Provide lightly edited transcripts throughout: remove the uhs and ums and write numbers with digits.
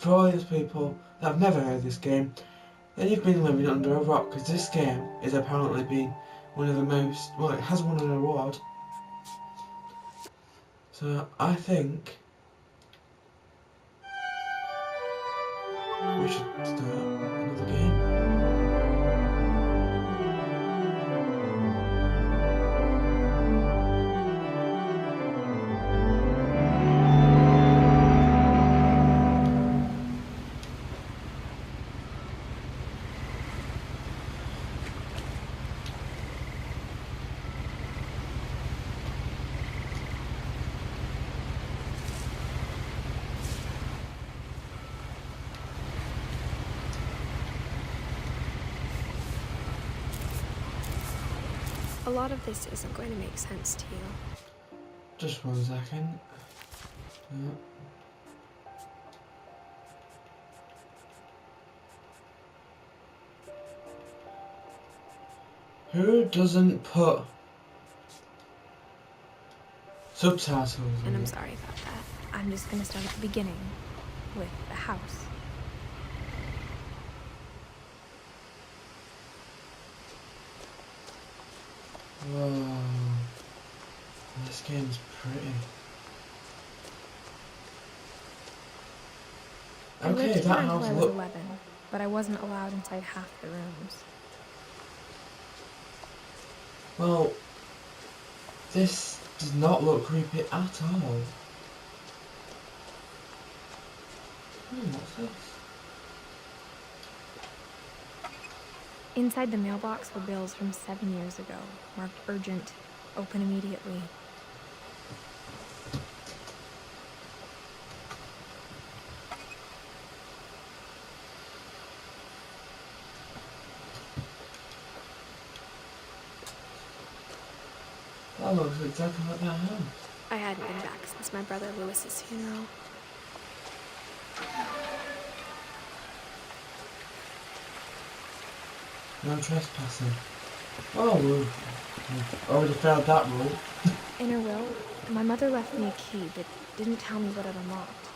for all these people that have never heard this game, then you've been living under a rock, because this game is apparently been one of the most, well, it has won an award. So I think we should start another game. A lot of this isn't going to make sense to you. Just 1 second. Yeah. Who doesn't put subtitles in And I'm it? sorry about that. I'm just going to start at the beginning with the house. Whoa. This game's pretty. I lived Okay, here that until house I was look. 11, but I wasn't allowed inside half the rooms. Well, this does not look creepy at all. What's this? Inside the mailbox were bills from 7 years ago, marked urgent, open immediately. That looks exactly like that house. I hadn't been back since my brother Lewis's funeral. No trespassing. Oh, we've already failed that rule. In her will, my mother left me a key but didn't tell me what it unlocked.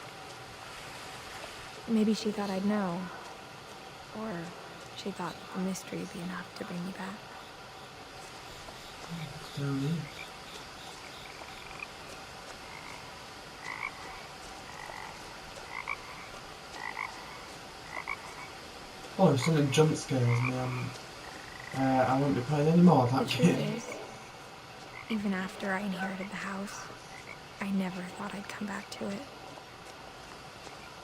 Maybe she thought I'd know. Or she thought the mystery would be enough to bring me back. Down here. Oh, if something jump scares me, I won't be playing any more of that The truth game. is, even after I inherited the house, I never thought I'd come back to it.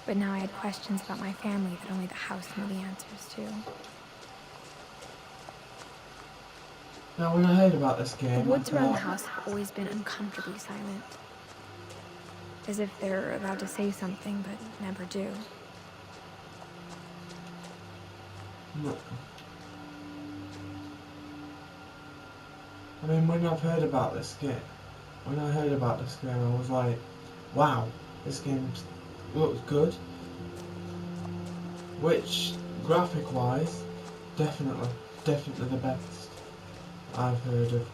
But now I had questions about my family that only the house knew the answers to. Now, when I heard about this The game, I woods around the thought, house have always been uncomfortably silent. As if they're about to say something, but never do. no. I mean, when I've heard about this game, I was like, wow, this game looks good. Which, graphic-wise, definitely the best I've heard of.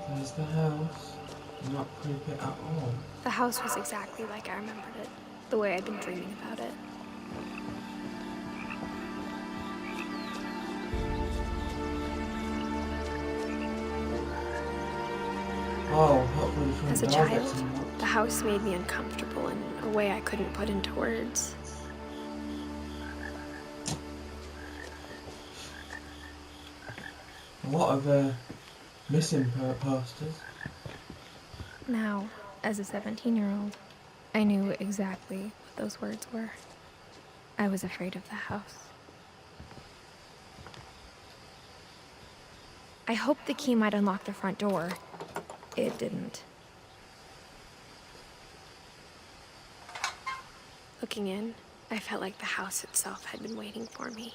There's the house. Not creepy at all. The house was exactly like I remembered it, the way I'd been dreaming about it. Oh, hopefully the front As a door gets child, unlocked. the house made me uncomfortable in a way I couldn't put into words. A lot of missing posters. Now, as a 17-year-old, I knew exactly what those words were. I was afraid of the house. I hoped the key might unlock the front door. It didn't. Looking in, I felt like the house itself had been waiting for me.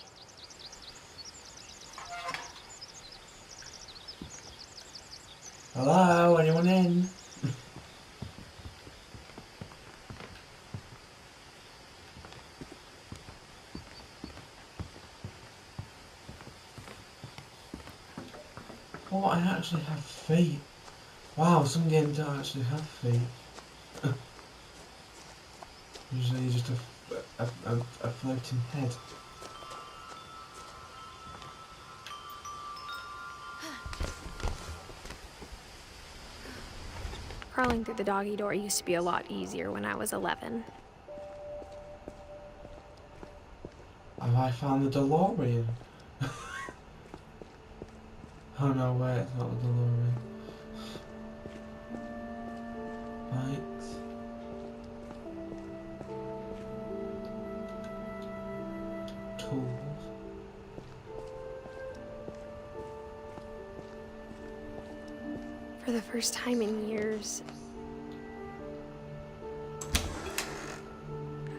Hello, anyone in? Oh, I actually have feet. Wow, some games don't actually have feet. Usually just a floating head. Crawling through the doggy door used to be a lot easier when I was 11. Have I found the DeLorean? Oh no, wait, it's not the DeLorean. Bikes. Tools. For the first time in years,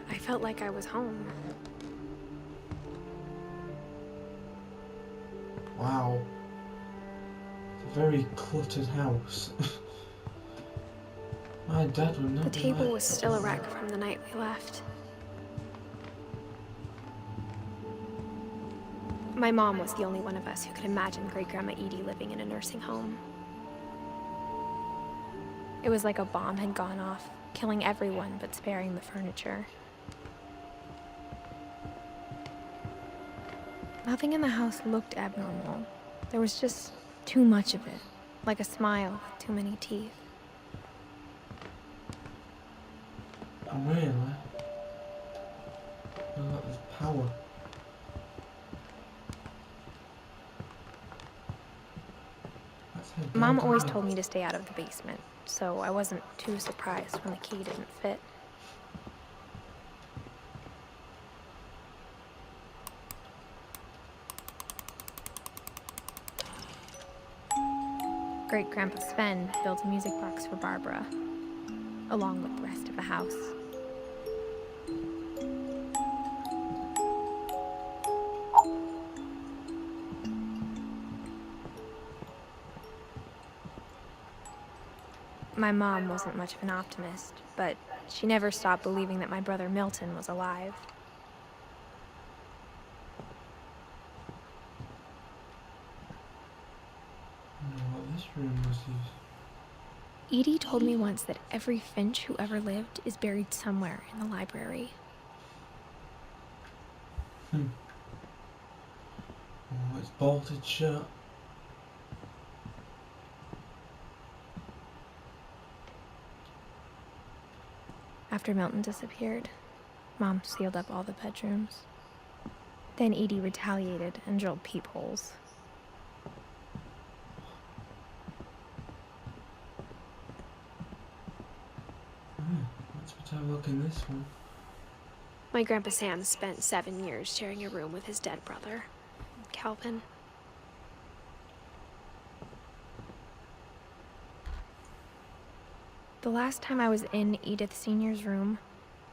I felt like I was home. Wow. It's a very cluttered house. My dad would not The table like was still a wreck from the night we left. My mom was the only one of us who could imagine Great-Grandma Edie living in a nursing home. It was like a bomb had gone off, killing everyone but sparing the furniture. Nothing in the house looked abnormal. There was just too much of it, like a smile with too many teeth. Oh, really? Look at this power. Mom always told me to stay out of the basement, so I wasn't too surprised when the key didn't fit. Great-Grandpa Sven built a music box for Barbara, along with the rest of the house. My mom wasn't much of an optimist, but she never stopped believing that my brother Milton was alive. What this room was used. Edie told me once that every finch who ever lived is buried somewhere in the library. Oh, it's bolted shut. After Milton disappeared, Mom sealed up all the bedrooms. Then Edie retaliated and drilled peepholes. Let's have a look in this one. My Grandpa Sam spent 7 years sharing a room with his dead brother, Calvin. The last time I was in Edith Sr.'s room,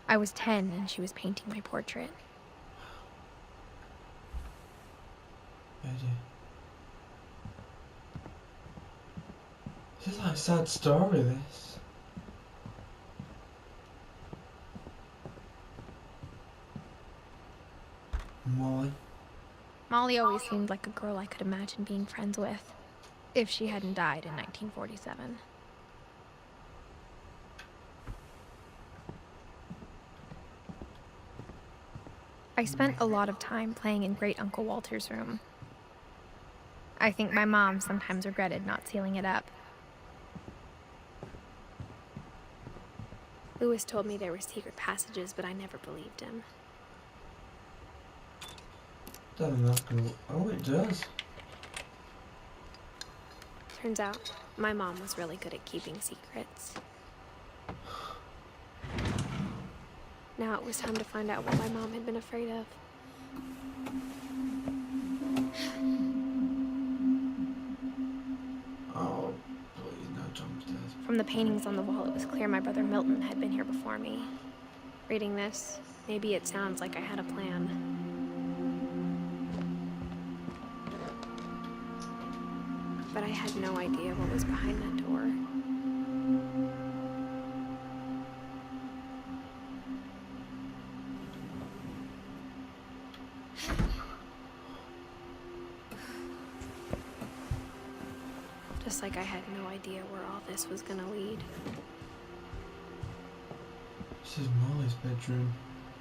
I was 10 and she was painting my portrait. This is like a sad story, this. Molly. Molly always seemed like a girl I could imagine being friends with, if she hadn't died in 1947. I spent a lot of time playing in Great Uncle Walter's room. I think my mom sometimes regretted not sealing it up. Louis told me there were secret passages, but I never believed him. Doesn't that cool? Oh, it does. Turns out, my mom was really good at keeping secrets. Now it was time to find out what my mom had been afraid of. Oh, please, no jump stairs. From the paintings on the wall, it was clear my brother Milton had been here before me. Reading this, maybe it sounds like I had a plan. But I had no idea what was behind that door. Just like I had no idea where all this was gonna lead. This is Molly's bedroom.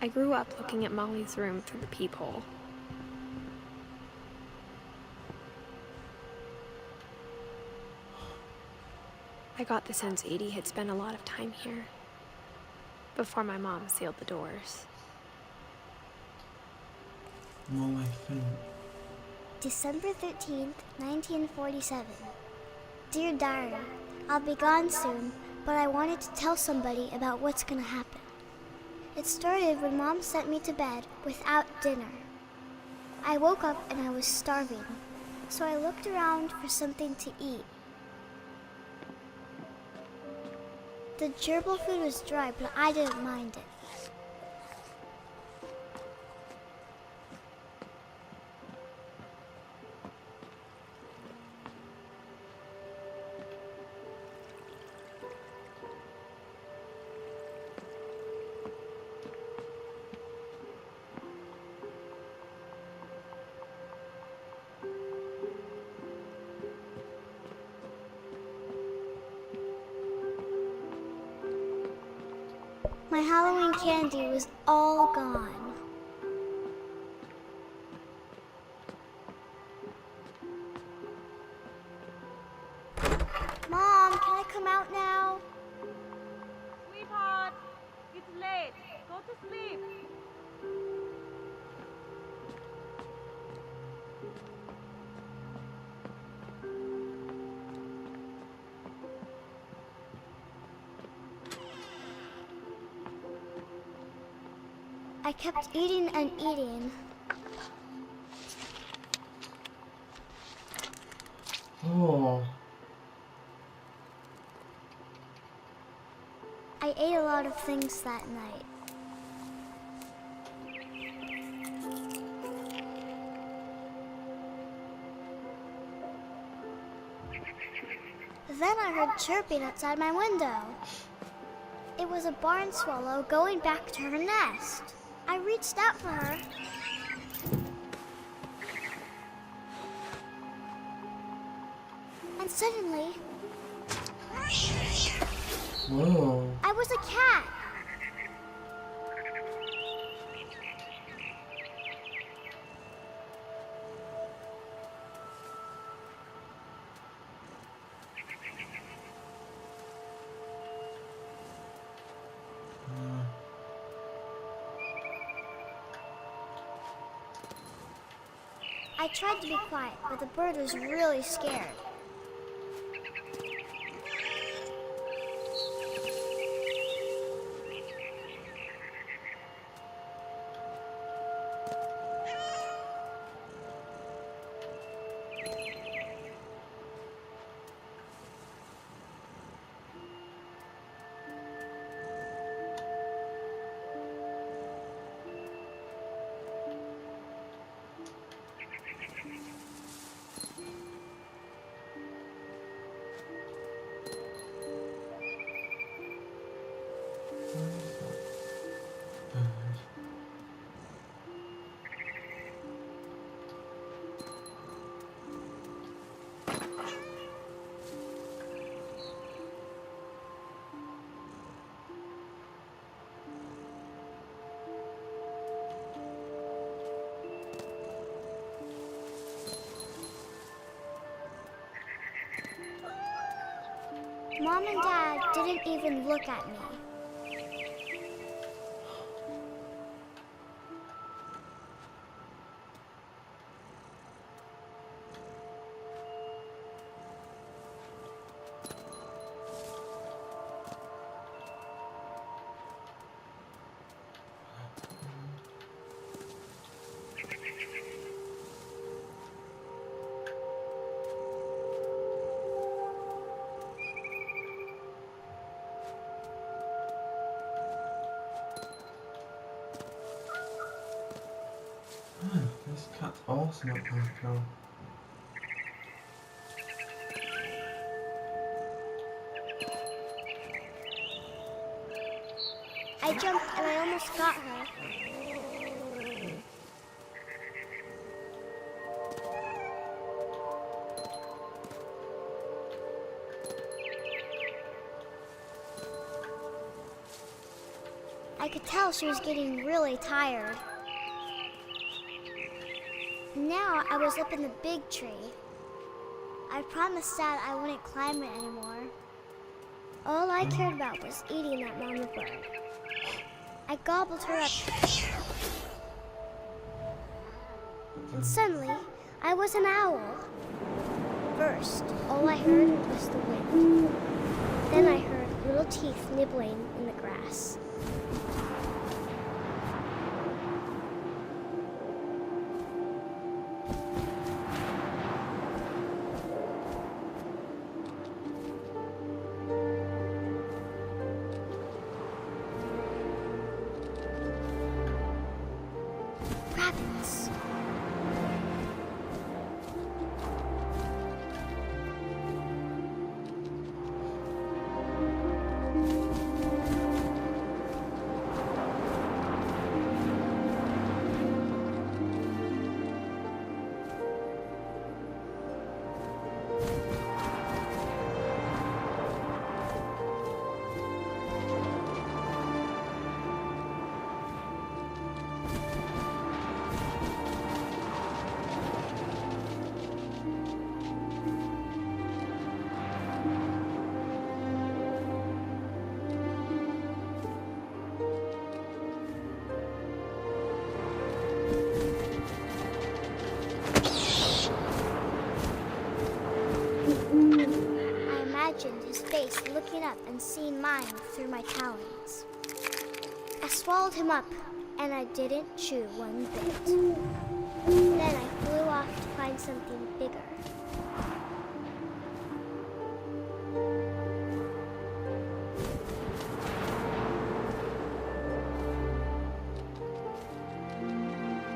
I grew up looking at Molly's room through the peephole. I got the sense Edie had spent a lot of time here, before my mom sealed the doors. Molly Finch. December 13th, 1947. Dear Diary, I'll be gone soon, but I wanted to tell somebody about what's gonna happen. It started when Mom sent me to bed without dinner. I woke up and I was starving, so I looked around for something to eat. The gerbil food was dry, but I didn't mind it. My Halloween candy was all gone. Mom, can I come out now? Sweetheart, it's late. Go to sleep. I kept eating and eating. Oh. I ate a lot of things that night. Then I heard chirping outside my window. It was a barn swallow going back to her nest. I reached out for her. And suddenly, Whoa. I was a cat. I tried to be quiet, but the bird was really scared. Mom and Dad didn't even look at me. This cat's also not going to go. I jumped and I almost got her. I could tell she was getting really tired. Now I was up in the big tree. I promised Dad I wouldn't climb it anymore. All I cared about was eating that mama bird. I gobbled her up. And suddenly, I was an owl. First, all I heard was the wind. Then I heard little teeth nibbling in the grass. Rabbits. His face looking up and seeing mine through my talons. I swallowed him up, and I didn't chew one bit. Then I flew off to find something bigger.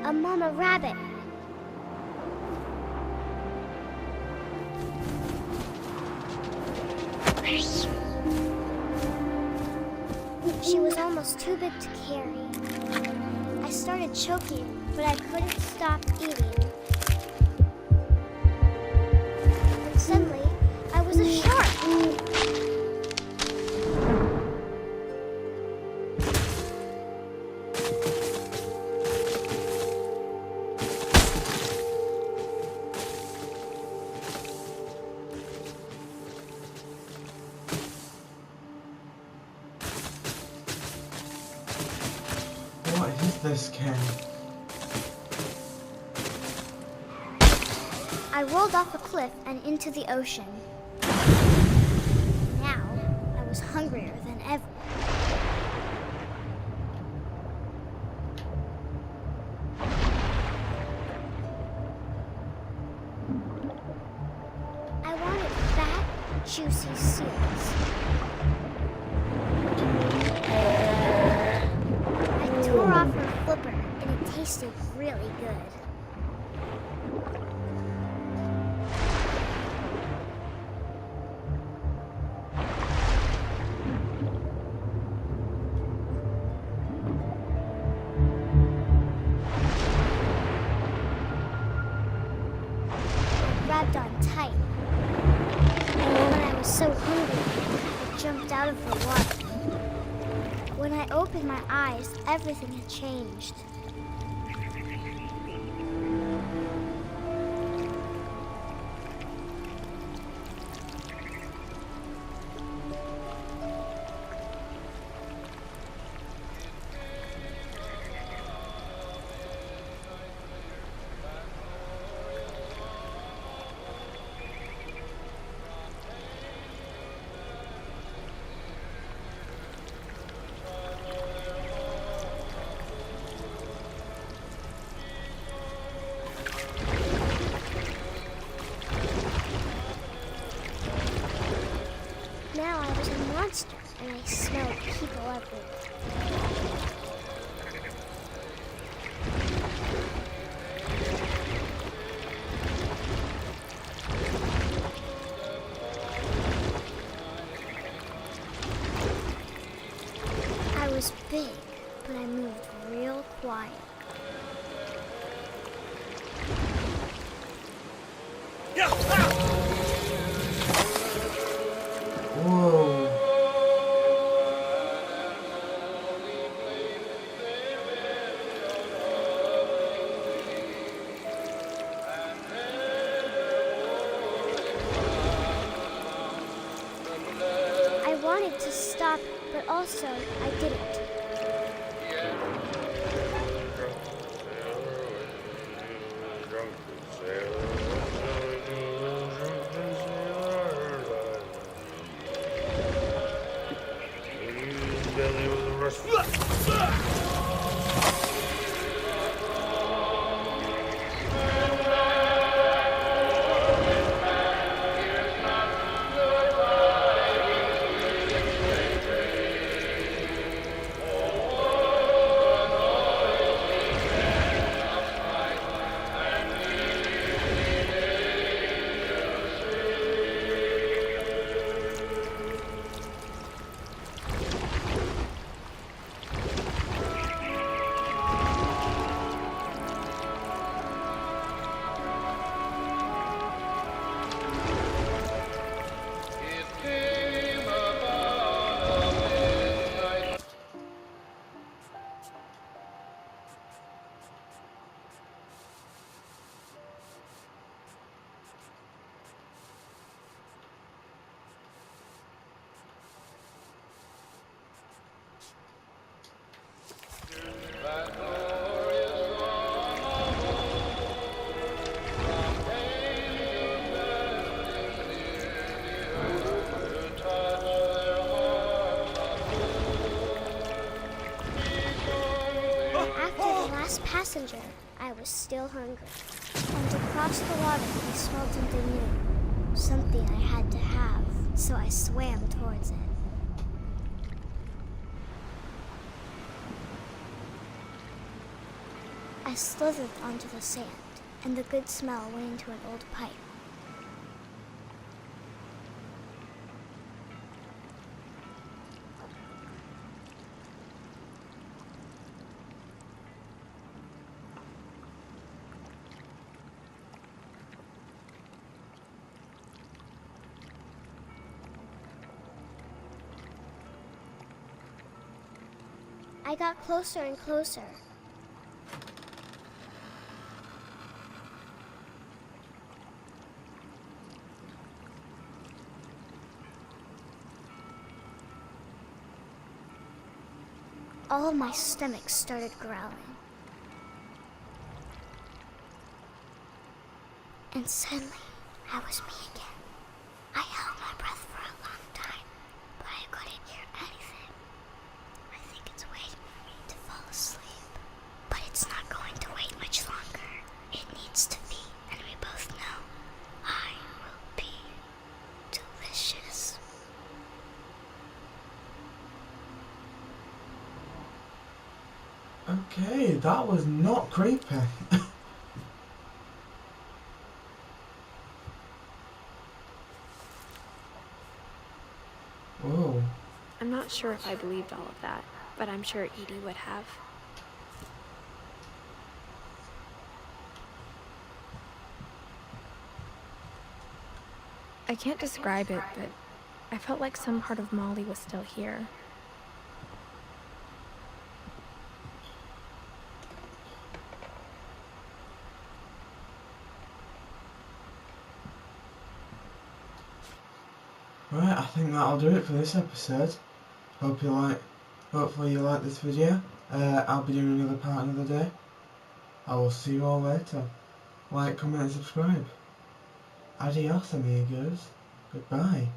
A mama rabbit. She was almost too big to carry. I started choking, but I couldn't stop eating. And suddenly, I was a shark. What is this game? I rolled off a cliff and into the ocean. Now, I was hungrier than ever. I wanted fat, juicy seals. I tore off her flipper, and it tasted really good. Grabbed on tight. When I was so hungry, I jumped out of the water. When I opened my eyes, everything had changed. Now I was a monster, and I smelled people everywhere. I was big, but I moved real quiet. Whoa. stop, but also I didn't. Passenger, I was still hungry. And across the water, I smelled something new. Something I had to have, so I swam towards it. I slithered onto the sand, and the good smell went into an old pipe. I got closer and closer. All of my stomach started growling. And suddenly, I was me again. I held my breath for a long time, but I couldn't hear anything. I think it's waiting for me to fall asleep. But it's not going to wait much longer. It needs to be, and we both know I will be delicious. Okay, that was not creepy. Whoa. I'm not sure if I believed all of that, but I'm sure Edie would have. I can't describe it, but I felt like some part of Molly was still here. Right, I think that'll do it for this episode. Hopefully you like this video. I'll be doing another part another day. I will see you all later. Like, comment and subscribe. Adios amigos. Goodbye.